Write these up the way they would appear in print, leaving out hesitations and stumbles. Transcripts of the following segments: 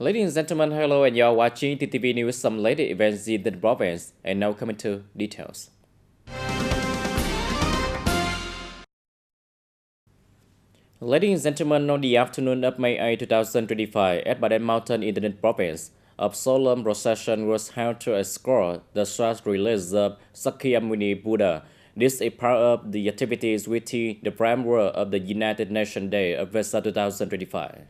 Ladies and gentlemen, hello, and you're watching TTV News, some latest events in the province, and now coming to details. Ladies and gentlemen, on the afternoon of May 8, 2025, at Baden Mountain in the province, a solemn procession was held to escort the last release of Sakyamuni Buddha. This is part of the activities within the framework of the United Nations Day of Vesak 2025.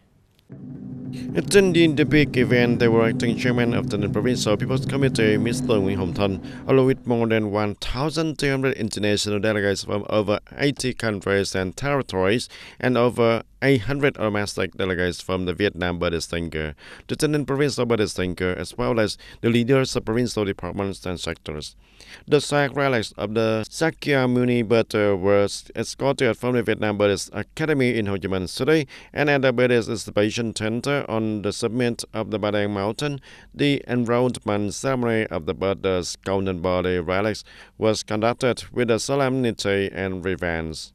Attending the big event, the acting chairman of the Provincial People's Committee, Mr. Nguyen Hồng Thanh, along with more than 1,200 international delegates from over 80 countries and territories, and over 800 domestic delegates from the Vietnam Buddhist thinker, the Lieutenant Provincial Buddhist thinker, as well as the leaders of provincial departments and sectors. The sacred relics of the Sakyamuni Buddha were escorted from the Vietnam Buddhist Academy in Ho Chi Minh City and at the Buddhist Exhibition Center on the summit of the Badang Mountain. The enrollment ceremony of the Buddha's golden body relics was conducted with a solemnity and reverence.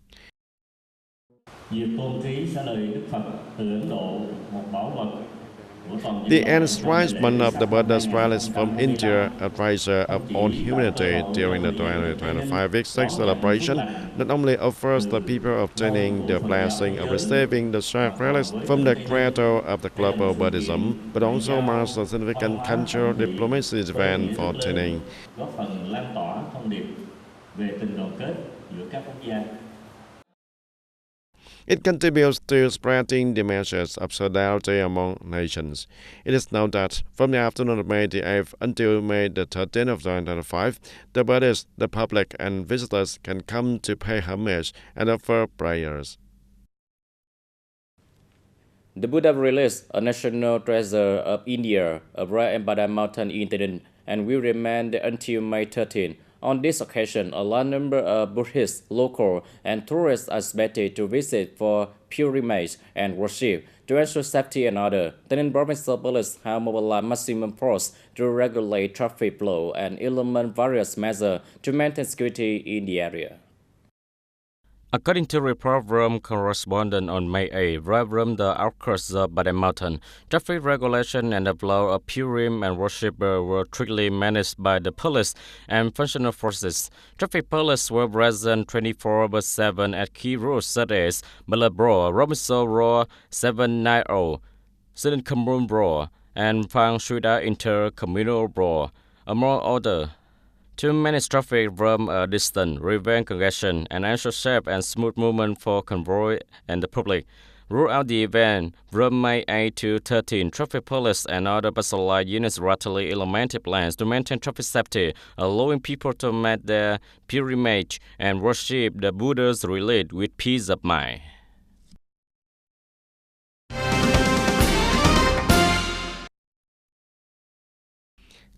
The enshrine of the Buddha's relics from India, a treasure of all humanity during the 2025 Week 6 celebration, not only offers the people of TayNinhTV the blessing of receiving the sacred relics from the creator of the global Buddhism, but also marks a significant cultural diplomacy event for TayNinhTV. It contributes to spreading the message of solidarity among nations. It is known that from the afternoon of May the 8th until May the 13th of 2025, the Buddhists, the public, and visitors can come to pay homage and offer prayers. The Buddha released a national treasure of India, a rare Baden Mountain incident, and will remain there until May 13. On this occasion, a large number of Buddhists, local, and tourists are expected to visit for pilgrimage and worship. To ensure safety and order, the provincial police have mobilized maximum force to regulate traffic flow and implement various measures to maintain security in the area. According to report from correspondent on May 8, right from the outskirts of Baden Mountain, traffic regulation and the flow of pilgrims and worshippers were strictly managed by the police and functional forces. Traffic police were present 24/7 at key routes such as Malabro, Robinson Road 790, Sinan Kamrun Road, and Phang Shuida Intercommunal Road, among others. To manage traffic from a distance, prevent congestion, and ensure safe and smooth movement for convoy and the public. Throughout the event, from May 8 to 13, traffic police and other specialized units rapidly implemented plans to maintain traffic safety, allowing people to make their pilgrimage and worship the Buddha's relic with peace of mind.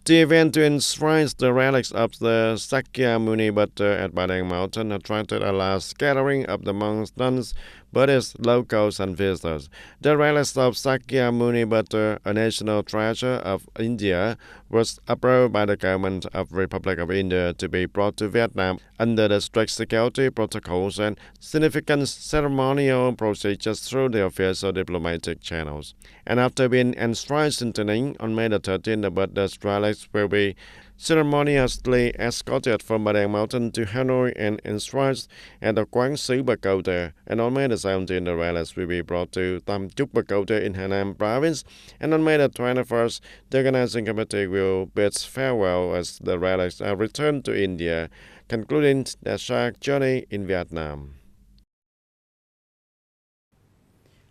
The event to enshrine the relics of the Sakyamuni Buddha at Badang Mountain attracted a large gathering of the monks, nuns, Buddhists, locals, and visitors. The relics of Sakyamuni Buddha, a national treasure of India, was approved by the government of the Republic of India to be brought to Vietnam under the strict security protocols and significant ceremonial procedures through the official diplomatic channels. And after being enshrined in TayNinhTV on May the 13th, the Buddha's relics will be ceremoniously escorted from Badang Mountain to Hanoi and enshrined at the Quán Sứ Pagoda. And on May the 17th, the relics will be brought to Tam Chuk Pagoda in Hanam Province. And on May the 21st, the organizing committee will bid farewell as the relics are returned to India, concluding their short journey in Vietnam.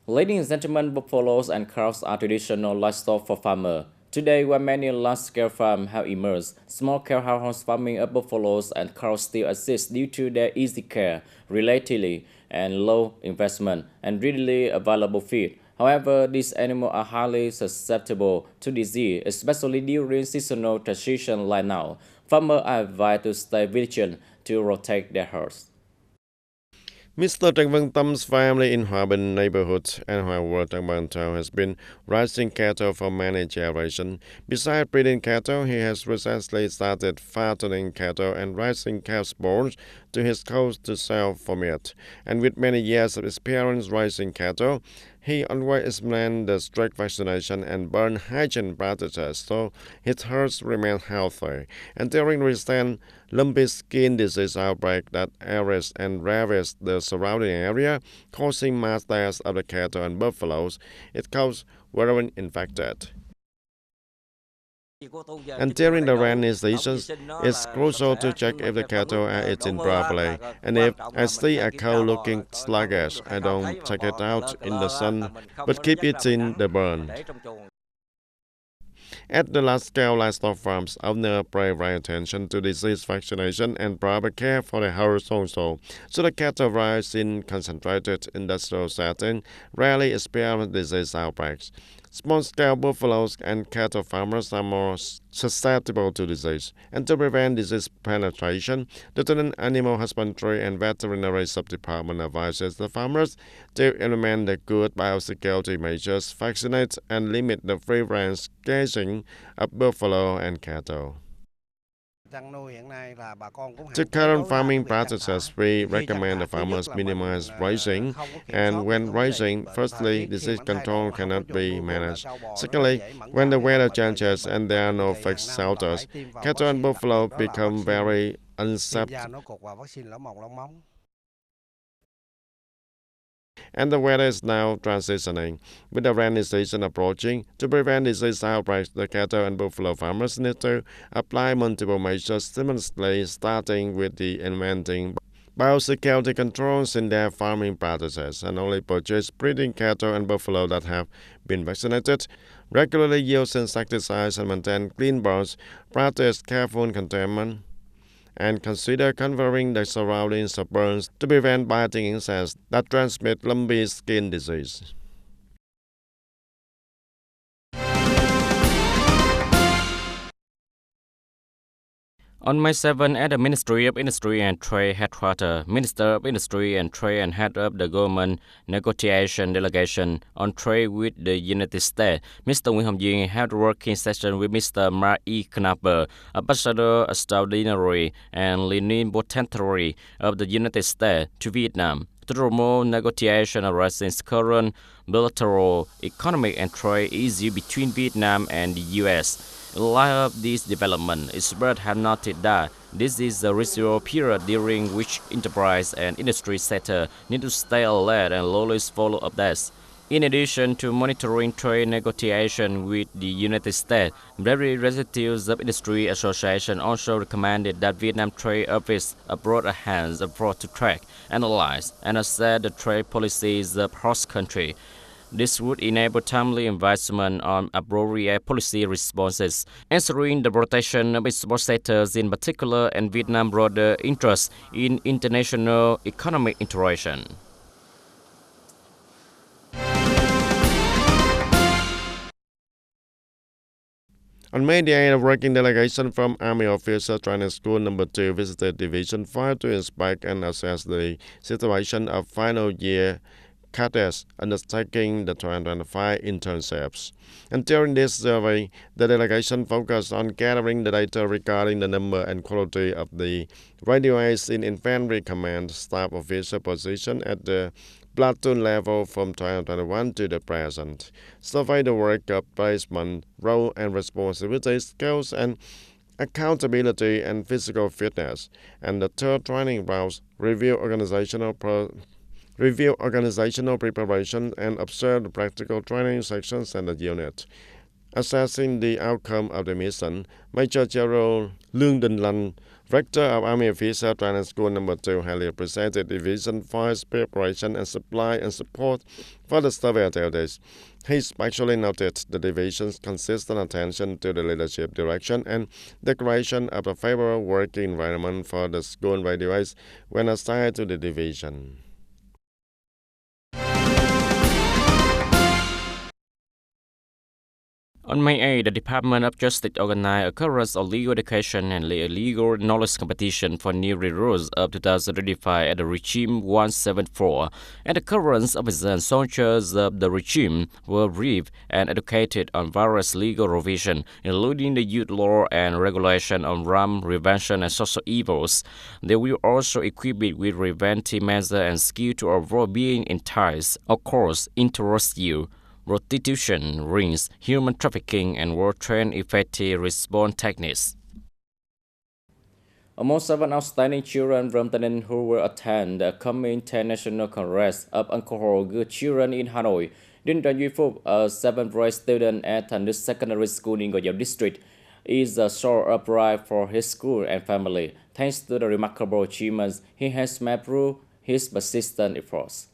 Ladies and gentlemen, buffaloes and cows are traditional livestock for farmers. Today, while many large-scale farms have emerged, small-scale household farming of buffaloes and cows still exists due to their easy care, relatively, and low investment, and readily available feed. However, these animals are highly susceptible to disease, especially during seasonal transition like now. Farmers are advised to stay vigilant to protect their herds. Mr. Trần Văn Tâm family in Hòa Bình neighborhood and Hòa World Town has been raising cattle for many generations. Besides breeding cattle, he has recently started fattening cattle and raising cow spawn to his cows to sell for meat. And with many years of experience raising cattle, He always explained the strict vaccination and burn hygiene practices so his herds remain healthy. And during recent lumpy skin disease outbreak that arrests and ravaged the surrounding area, causing mass deaths of the cattle and buffaloes, it caused were infected. And during the rainy seasons, it's crucial to check if the cattle are eating properly. And if I see a cow looking sluggish, I don't take it out in the sun, but keep it in the barn. At the large-scale livestock farms, owners pay great attention to disease vaccination and proper care for the herds also. So the cattle raised in concentrated industrial setting rarely experience disease outbreaks. Small-scale buffaloes and cattle farmers are more susceptible to disease. And to prevent disease penetration, the Lieutenant Animal Husbandry and Veterinary Sub-Department advises the farmers to implement the good biosecurity measures, vaccinate and limit the free-range grazing of buffalo and cattle. To current farming practices, we recommend the farmers minimize grazing, and when grazing, firstly, disease control cannot be managed. Secondly, when the weather changes and there are no fixed shelters, cattle and buffalo become very unsafe. And the weather is now transitioning. With the rainy season approaching, to prevent disease outbreaks, the cattle and buffalo farmers need to apply multiple measures simultaneously, starting with the implementing biosecurity controls in their farming practices, and only purchase breeding cattle and buffalo that have been vaccinated. Regularly use insecticides and maintain clean barns, practice careful containment, and consider covering the surroundings of burns to prevent biting insects that transmit lumpy skin disease. On May 7, at the Ministry of Industry and Trade headquarters, Minister of Industry and Trade and head of the government negotiation delegation on trade with the United States, Mr. Nguyễn Hồng Diên had a working session with Mr. Mark E. Knapper, Ambassador Extraordinary and Plenipotentiary of the United States to Vietnam, to promote negotiation addressing current bilateral economic and trade issues between Vietnam and the U.S. In light of this development, experts have noted that this is a residual period during which enterprise and industry sector need to stay alert and always follow updates. In addition to monitoring trade negotiation with the United States, representatives of industry association also recommended that Vietnam Trade Office upload a hands approach to track, analyze, and assess the trade policies of host country. This would enable timely investment on appropriate policy responses, answering the rotation of export sectors in particular and Vietnam's broader interest in international economic interaction. On May the 8th, a working delegation from Army Officer Training School No. 2 visited Division 5 to inspect and assess the situation of final year cadets undertaking the 2025 internships. And during this survey, the delegation focused on gathering the data regarding the number and quality of the graduates in infantry command staff officer position at the platoon level from 2021 to the present. Survey the work of placement, role and responsibility, skills and accountability and physical fitness. And the third training rounds review organizational preparation and observe the practical training sections and the unit. Assessing the outcome of the mission, Major General Lương Đình Lanh, Rector of Army Officer Training School No. 2, highly appreciated Division 5's preparation and supply and support for the survey activities. He especially noted the division's consistent attention to the leadership direction and the creation of a favorable working environment for the school graduates when assigned to the division. On May 8, the Department of Justice organized a Conference of Legal Education and Legal Knowledge Competition for new rules of 2025 at the Regime 174. At the conference, officers and soldiers of the regime were briefed and educated on various legal revisions, including the youth law and regulation on crime prevention and social evils. They were also equipped with preventive measures and skills to avoid being enticed or caused interest you. Prostitution, rings, human trafficking, and were-trained effective response techniques. Among 7 outstanding children from TayNinhTV who will attend the upcoming International Congress of Alcohol Good Children in Hanoi, Đinh Trần Duy Phúc, a 7th-grade student at TayNinhTV Secondary School in Gò Dầu District, is a sore of pride for his school and family, thanks to the remarkable achievements he has made through his persistent efforts.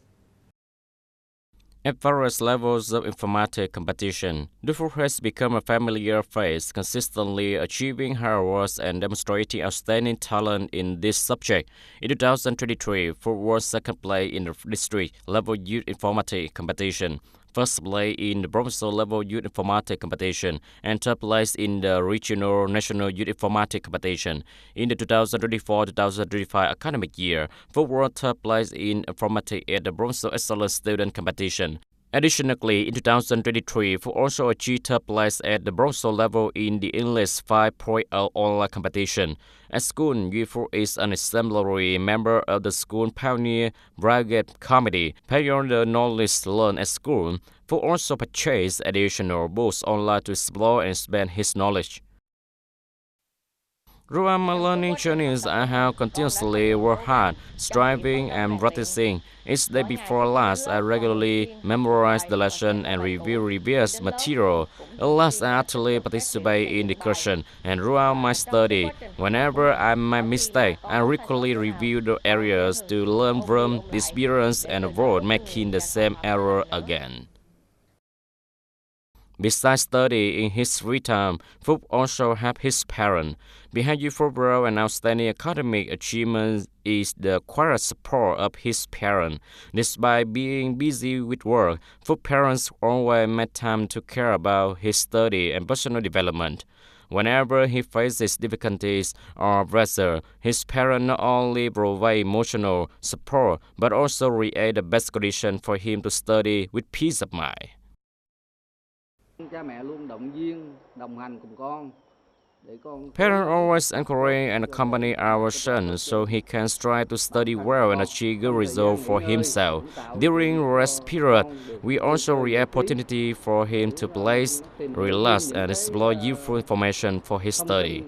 At various levels of informatic competition, Dufour has become a familiar face, consistently achieving her awards and demonstrating outstanding talent in this subject. In 2023, Dufour won second place in the district-level youth informatic competition, first place in the provincial-level youth informatic competition, and third place in the regional national youth informatic competition. In the 2024-2025 academic year, Dufour won third place in informatic at the provincial excellent student competition. Additionally, in 2023, Dufour also achieved third place at the provincial level in the English 5.0 online competition. At school, Dufour is an exemplary member of the School Pioneer Brigade Committee, pioneering the knowledge learned at school. Dufour also purchased additional books online to explore and expand his knowledge. Throughout my learning journeys, I have continuously worked hard, striving and practicing. Each day before last, I regularly memorize the lesson and review previous material. At last, I actively participate in discussion and throughout my study. Whenever I make mistake, I regularly review the areas to learn from the experience and avoid making the same error again. Besides studying in his free time, Dufour also helped his parents. Behind Dufour's broad and outstanding academic achievements is the quiet support of his parents. Despite being busy with work, Dufour's parents always made time to care about his study and personal development. Whenever he faces difficulties or pressure, his parents not only provide emotional support but also create the best condition for him to study with peace of mind. Parents always encourage and accompany our son so he can strive to study well and achieve good results for himself. During rest period, we also create opportunity for him to play, relax, and explore useful information for his study.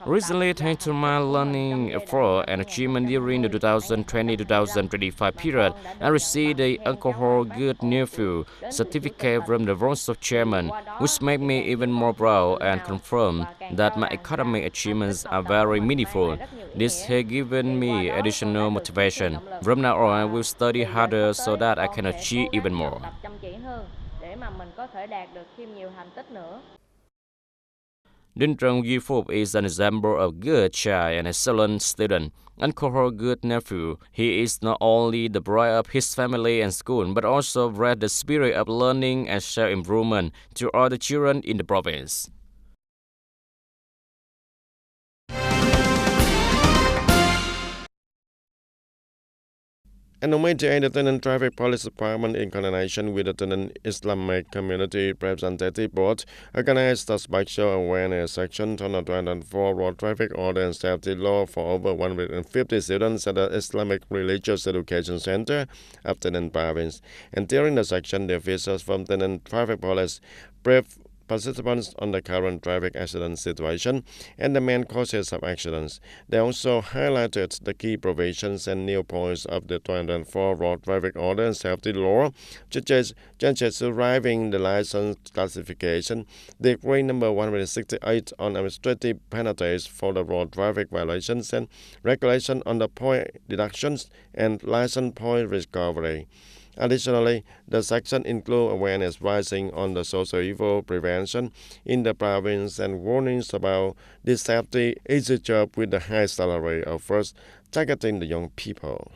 Recently, thanks to my learning effort and achievement during the 2020-2025 period, I received the Alcohol Good Nephew certificate from the provincial chairman, which made me even more proud and confirmed that my academic achievements are very meaningful. This has given me additional motivation. From now on, I will study harder so that I can achieve even more. Đinh Trần Duy Phúc is an example of good child and excellent student. Alcohol Good Nephew, he is not only the pride of his family and school, but also brought the spirit of learning and self-improvement to all the children in the province. And on May 8, the TayNinhTV Traffic Police Department, in coordination with the TayNinhTV Islamic Community Representative Board, organized a special awareness section on the 2004 road traffic order and safety law for over 150 students at the Islamic Religious Education Center of TayNinhT Province. And during the section, the officers from TayNinhT Traffic Police briefed participants on the current traffic accident situation and the main causes of accidents. They also highlighted the key provisions and new points of the 2004 road traffic order and safety law, such as changes to driving the license classification, decree number 168 on administrative penalties for the road traffic violations, and regulation on the point deductions and license point recovery. Additionally, the section includes awareness raising on the social evil prevention in the province and warnings about this safety easy job with the high salary of first targeting the young people.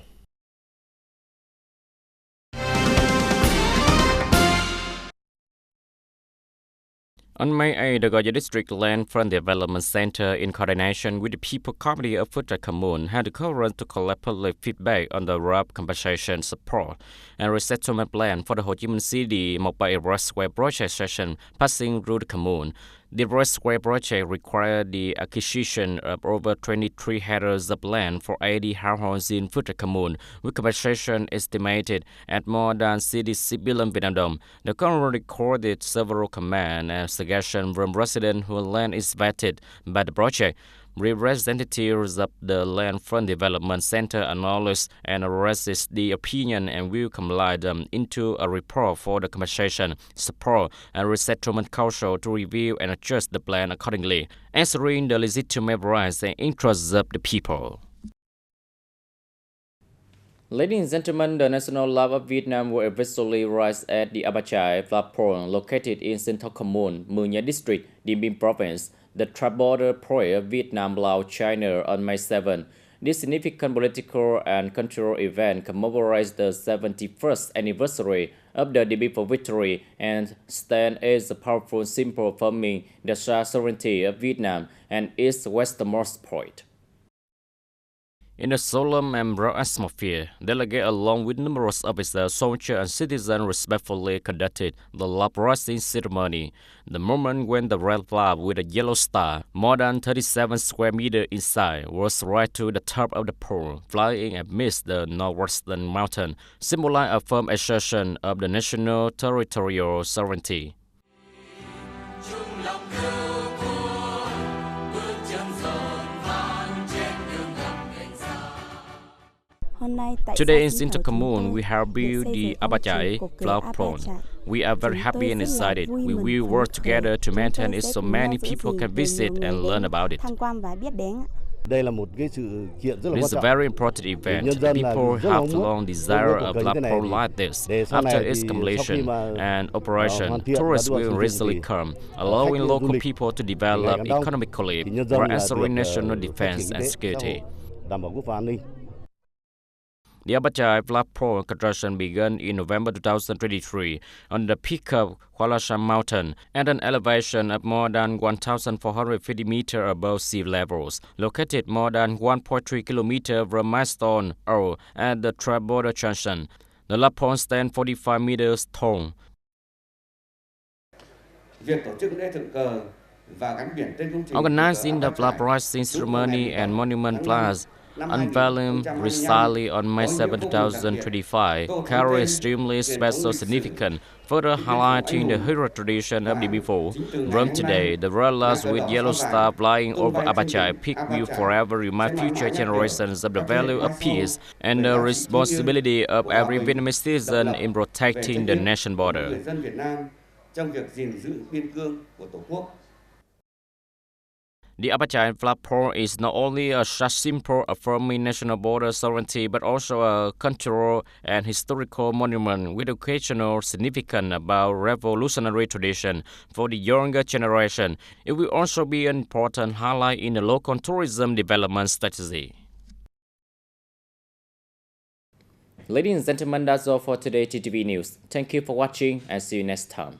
On May 8, the Goya District Land Front Development Center, in coordination with the People Committee of Phut Commune, had a conference to collect public feedback on the road compensation support and resettlement plan for the Ho Chi Minh City Mobile Expressway project session passing through the commune. The Expressway project required the acquisition of over 23 hectares of land for 80 households in Phut Commune, with compensation estimated at more than 66 billion Vietnam dong. The conference recorded several comments and suggestions from residents whose land is vetted by the project. Representatives of the Land Front Development Center acknowledged and raised the opinion and will compile them into a report for the compensation, support, and resettlement council to review and adjust the plan accordingly, answering the legitimate rights and interests of the people. Ladies and gentlemen, the national flag of Vietnam will eventually rise at the Abachai flagpole located in Central Commune, Mường Nhé District, Dien Bien Province, the tri-border point of Vietnam, Laos, China on May 7. This significant political and cultural event commemorates the 71st anniversary of the defeat for victory and stands as a powerful symbol affirming the sovereignty of Vietnam and its westernmost point. In a solemn and broad atmosphere, delegates along with numerous officers, soldiers, and citizens respectfully conducted the flag-raising ceremony. The moment when the red flag with a yellow star, more than 37 square meters in size, was raised to the top of the pole, flying amidst the northwestern mountain, symbolizing a firm assertion of the national territorial sovereignty. Today in Central Commune, we have built the Abachai flagpole. We are very happy and excited. We will work together to maintain it so many people can visit and learn about it. This is a very important event. People have long desire a flagpole like this. After its completion and operation, tourists will easily come, allowing local people to develop economically while answering national defense and security. The Abachai flagpole construction began in November 2023 on the peak of Hualashan Mountain at an elevation of more than 1,450 meters above sea levels, located more than 1.3 kilometers from milestone O at the tri-border junction. The flagpole stands 45 meters tall. Organizing the flag raising ceremony and monument flags unveiling precisely on May 7, 2025, carry extremely special significance, further highlighting the hero tradition of the before. From today, the red lights with yellow star flying over Abachai Peak will forever remind future generations of the value of peace and the responsibility of every Vietnamese citizen in protecting the nation border. The Abachai flagpole is not only a such symbol affirming national border sovereignty, but also a cultural and historical monument with occasional significance about revolutionary tradition for the younger generation. It will also be an important highlight in the local tourism development strategy. Ladies and gentlemen, that's all for today TTV News. Thank you for watching and see you next time.